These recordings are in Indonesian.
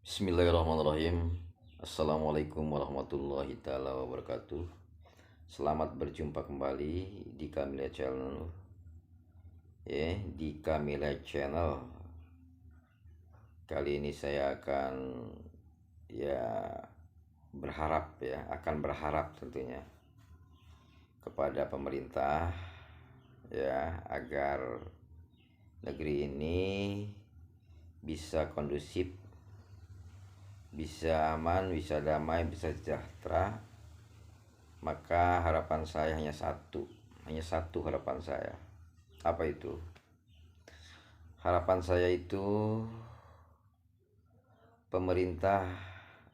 Bismillahirrahmanirrahim. Assalamualaikum warahmatullahi taala wabarakatuh. Selamat berjumpa kembali di Kamila Channel. Di Kamila Channel. Kali ini saya akan akan berharap tentunya kepada pemerintah agar negeri ini bisa kondusif, bisa aman, bisa damai, bisa sejahtera. Maka harapan saya hanya satu harapan saya. Apa itu? Harapan saya itu pemerintah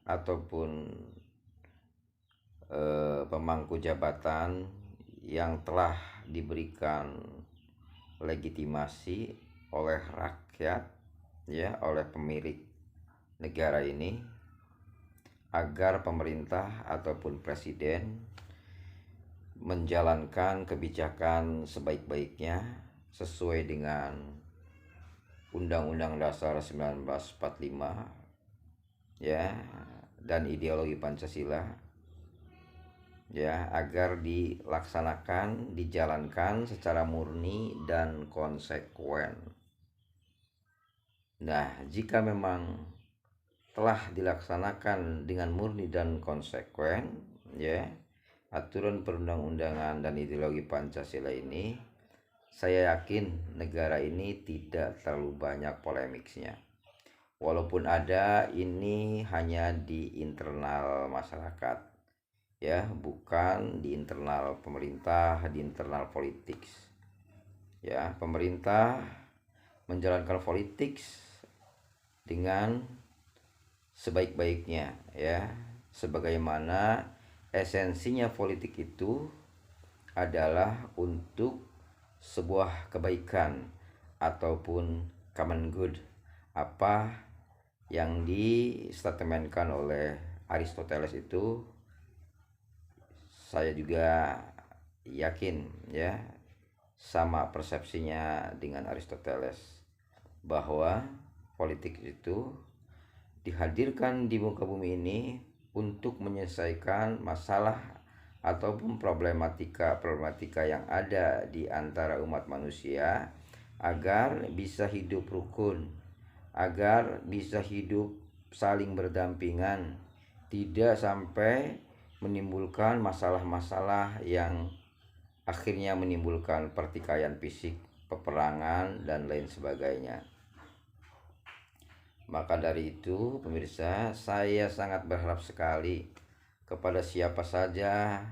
ataupun pemangku jabatan yang telah diberikan legitimasi oleh rakyat, oleh pemilik negara ini, agar pemerintah ataupun presiden menjalankan kebijakan sebaik-baiknya sesuai dengan Undang-Undang Dasar 1945 dan ideologi Pancasila, agar dilaksanakan, dijalankan secara murni dan konsekuen. Nah, jika memang telah dilaksanakan dengan murni dan konsekuen, aturan perundang-undangan dan ideologi Pancasila ini, saya yakin negara ini tidak terlalu banyak polemiknya. Walaupun ada, ini hanya di internal masyarakat, bukan di internal pemerintah, di internal politik. Pemerintah menjalankan politik dengan sebaik-baiknya, sebagaimana esensinya politik itu adalah untuk sebuah kebaikan ataupun common good, apa yang distatementkan oleh Aristoteles itu. Saya juga yakin sama persepsinya dengan Aristoteles, bahwa politik itu dihadirkan di muka bumi ini untuk menyelesaikan masalah ataupun problematika yang ada di antara umat manusia, agar bisa hidup rukun, agar bisa hidup saling berdampingan, tidak sampai menimbulkan masalah-masalah yang akhirnya menimbulkan pertikaian fisik, peperangan, dan lain sebagainya. Maka dari itu, pemirsa, saya sangat berharap sekali kepada siapa saja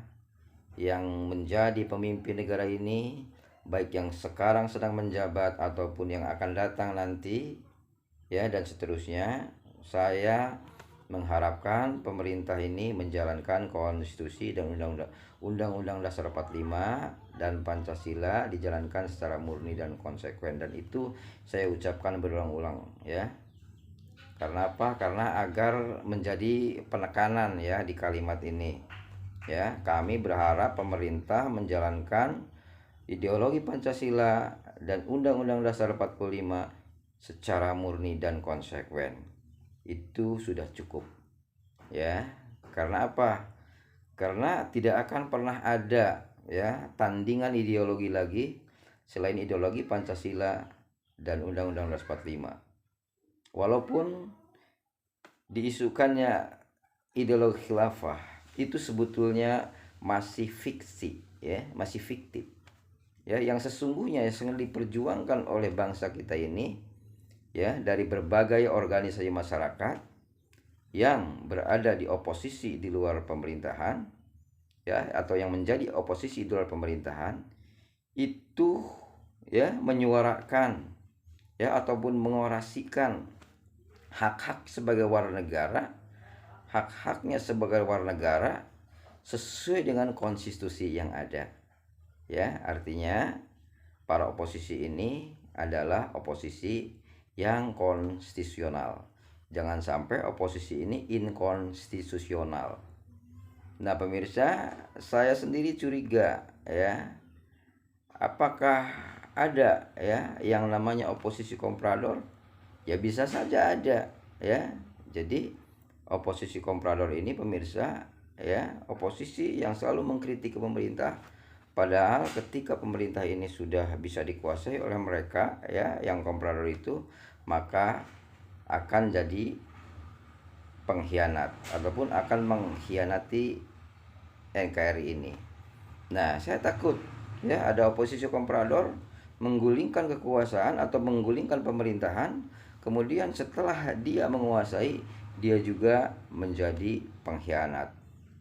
yang menjadi pemimpin negara ini, baik yang sekarang sedang menjabat ataupun yang akan datang nanti, dan seterusnya. Saya mengharapkan pemerintah ini menjalankan konstitusi dan undang-undang Dasar 45 dan Pancasila dijalankan secara murni dan konsekuen, dan itu saya ucapkan berulang-ulang, Karena apa? Karena agar menjadi penekanan di kalimat ini. Kami berharap pemerintah menjalankan ideologi Pancasila dan Undang-Undang Dasar 45 secara murni dan konsekuen. Itu sudah cukup. Karena apa? Karena tidak akan pernah ada tandingan ideologi lagi selain ideologi Pancasila dan Undang-Undang Dasar 45. Walaupun diisukannya ideologi khilafah, itu sebetulnya masih fiksi, masih fiktif. Yang sesungguhnya yang diperjuangkan oleh bangsa kita ini, dari berbagai organisasi masyarakat yang berada di oposisi di luar pemerintahan, atau yang menjadi oposisi di luar pemerintahan, itu menyuarakan ataupun mengorasikan hak-hak sebagai warga negara, hak-haknya sebagai warga negara sesuai dengan konstitusi yang ada. Artinya para oposisi ini adalah oposisi yang konstitusional. Jangan sampai oposisi ini inkonstitusional. Nah, pemirsa, saya sendiri curiga, apakah ada yang namanya oposisi komprador? Ya bisa saja ada, Jadi oposisi komprador ini pemirsa, ya, oposisi yang selalu mengkritik ke pemerintah, padahal ketika pemerintah ini sudah bisa dikuasai oleh mereka, ya, yang komprador itu, maka akan jadi pengkhianat ataupun akan mengkhianati NKRI ini. Nah, saya takut, ya, ada oposisi komprador menggulingkan kekuasaan atau menggulingkan pemerintahan, kemudian setelah dia menguasai, dia juga menjadi pengkhianat.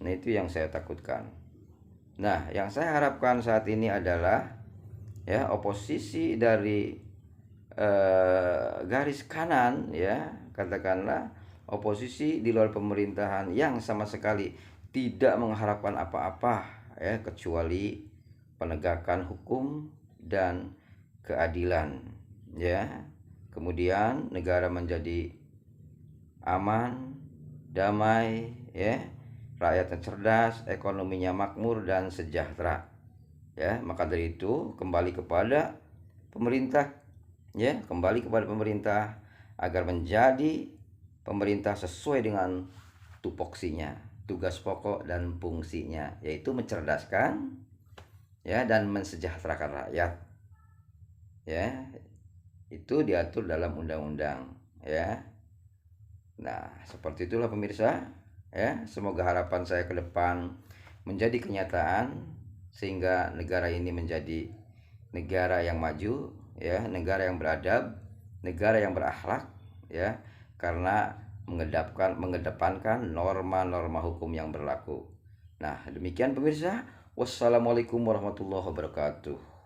Nah, itu yang saya takutkan. Nah, yang saya harapkan saat ini adalah, ya, oposisi dari garis kanan, ya, katakanlah oposisi di luar pemerintahan yang sama sekali tidak mengharapkan apa-apa, ya, kecuali penegakan hukum dan keadilan, ya. Kemudian negara menjadi aman, damai, ya, rakyatnya cerdas, ekonominya makmur dan sejahtera, ya. Maka dari itu kembali kepada pemerintah, ya, kembali kepada pemerintah agar menjadi pemerintah sesuai dengan tupoksinya, tugas pokok dan fungsinya, yaitu mencerdaskan, ya, dan mensejahterakan rakyat, ya. Itu diatur dalam undang-undang, ya. Nah, seperti itulah pemirsa, ya. Semoga harapan saya ke depan menjadi kenyataan sehingga negara ini menjadi negara yang maju, ya, negara yang beradab, negara yang berakhlak, ya, karena mengedepankan norma-norma hukum yang berlaku. Nah, demikian pemirsa. Wassalamualaikum warahmatullahi wabarakatuh.